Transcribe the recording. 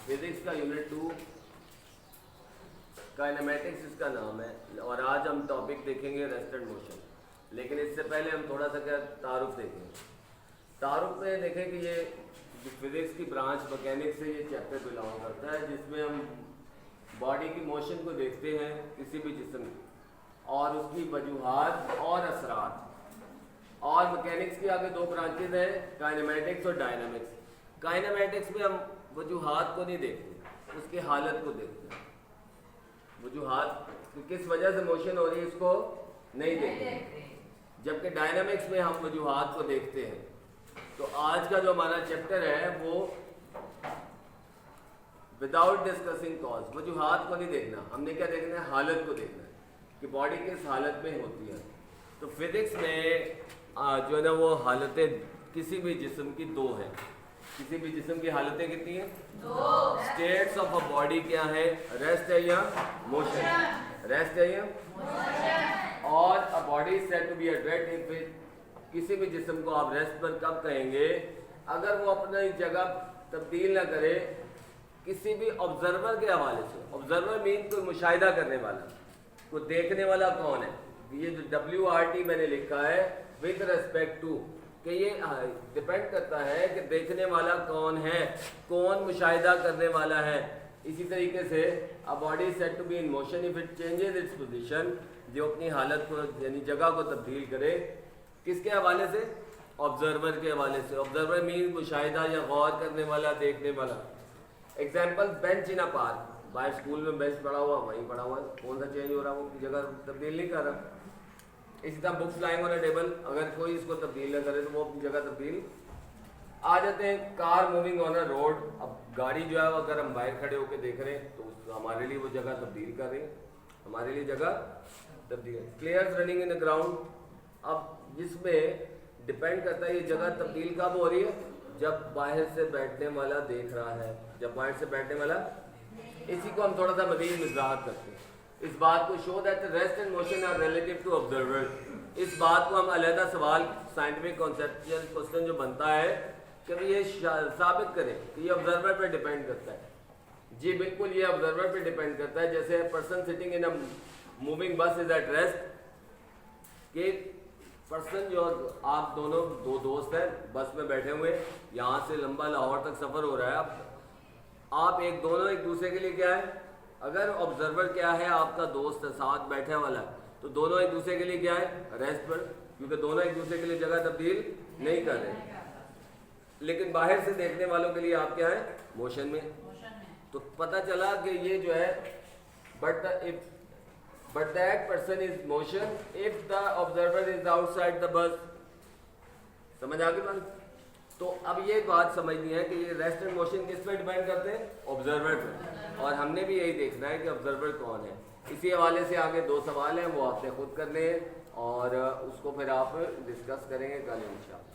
Physics का unit 2 kinematics इसका नाम है, और आज हम टॉपिक देखेंगे रेस्ट एंड मोशन। लेकिन इससे पहले हम थोड़ा सा क्या तारुफ देखेंगे। तारुफ में देखें कि ये फिजिक्स की ब्रांच मैकेनिक्स से ये चैप्टर बिलोंग करता है, जिसमें हम बॉडी की मोशन को देखते हैं किसी भी जिस्म की, और उसकी वजूहात और असरात। और मैकेनिक्स की आगे दो ब्रांचेज हैं, काइनेमेटिक्स और डायनामिक्स। काइनेमेटिक्स में हम वजूहात को नहीं देखते, उसकी हालत को देखते हैं। वजूहात किस वजह से मोशन हो रही है इसको नहीं देखते, जबकि डायनामिक्स में हम वजूहात को देखते हैं। तो आज का जो हमारा चैप्टर है वो विदाउट डिस्कसिंग कॉज, वजूहात को नहीं देखना, हमने क्या देखना है, हालत को देखना है कि बॉडी किस हालत में होती है। तो फिजिक्स में जो है ना वो हालतें किसी भी जिस्म की दो हैं। किसी भी जिस्म की हालतें कितनी हैं? दो। स्टेट्स ऑफ अ बॉडी क्या है? रेस्ट है या मोशन? रेस्ट है या मोशन। और a body said to be at if, किसी भी जिस्म को आप रेस्ट पर कब कहेंगे? अगर वो अपनी जगह तब्दील ना करे किसी भी ऑब्जर्वर के हवाले से। ऑब्जर्वर मीन कोई मुशाहिदा करने वाला, कोई देखने वाला कौन है? ये जो WRT मैंने लिखा है विद रेस्पेक्ट टू, कि ये डिपेंड करता है कि देखने वाला कौन है, कौन मुशाहिदा करने वाला है। इसी तरीके से a body said to be in motion if it changes its position, जो अपनी हालत को यानी जगह को तब्दील करे, किसके हवाले से? ऑब्जर्वर के हवाले से। ऑब्जर्वर मीन मुशाहिदा या गौर करने वाला, देखने वाला। एग्जाम्पल, बेंच इन अ पार्क। बाहर स्कूल में बेंच पड़ा हुआ, वहीं पड़ा हुआ, कौन सा चेंज हो रहा है? वो जगह तब्दील नहीं कर रहा। इसी तरह books lying on a table, अगर कोई इसको तब्दील न करे तो वो अपनी जगह तब्दील। आ जाते हैं car moving on a road. अब गाड़ी जो है अगर हम बाहर खड़े होकर देख रहे हैं तो हमारे लिए वो जगह तब्दील कर रही है, हमारे लिए जगह तब्दील है। Players running in the ground, अब जिसमें डिपेंड करता है ये जगह तब्दील कब हो रही है? जब बाहर से बैठने वाला देख रहा है, जब बाहर से बैठने वाला। इसी को हम थोड़ा सा मज़ीद वजाहत करते हैं। इस बात को show that rest and motion are relative to observer. इस बात को हम अलहदा सवाल, साइंटिफिक कॉन्सेप्चुअल क्वेश्चन जो बनता है कि ये साबित करें कि ये ऑब्जर्वर पे डिपेंड करता है। जी बिल्कुल, ये ऑब्जर्वर पे डिपेंड करता है। जैसे person sitting in a moving बस इज एट रेस्ट, कि पर्सन जो, आप दोनों दो दोस्त हैं, बस में बैठे हुए, यहाँ से लंबा लाहौर तक सफ़र हो रहा है। आप दोनों एक दूसरे के लिए क्या है? अगर ऑब्जर्वर क्या है, आपका दोस्त है, साथ बैठने वाला, तो दोनों एक दूसरे के लिए क्या है? रेस्ट पर, क्योंकि दोनों एक दूसरे के लिए जगह तब्दील नहीं कर रहे। लेकिन बाहर से देखने वालों के लिए आप क्या है? मोशन में। तो पता चला कि ये जो है but that person is motion if the observer is outside the bus. समझ आ गई बात? तो अब ये बात समझनी है कि ये रेस्ट एंड मोशन किस पे डिपेंड करते हैं? ऑब्जर्वर पर। और हमने भी यही देखना है कि ऑब्जर्वर कौन है। इसी हवाले से आगे दो सवाल हैं, वो आपने खुद करने हैं और उसको फिर आप डिस्कस करेंगे कल इंशाअल्लाह।